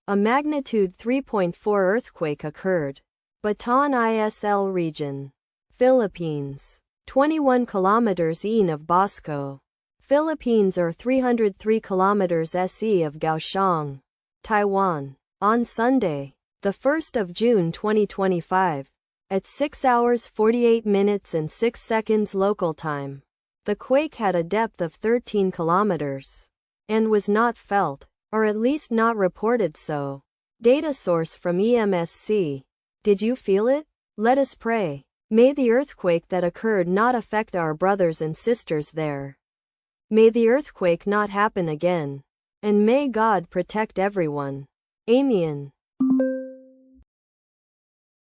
A magnitude 3.4 earthquake occurred. Batan ISL region. Philippines. 21 kilometers east of Bosco, Philippines, or 303 kilometers se of Kaohsiung, Taiwan. On Sunday, the 1st of June 2025, at 6 hours 48 minutes and 6 seconds local time, the quake had a depth of 13 kilometers and was not felt, or at least not reported so. Data source from EMSC. Did you feel it? Let us pray. May the earthquake that occurred not affect our brothers and sisters there. May the earthquake not happen again. And may God protect everyone. Amen.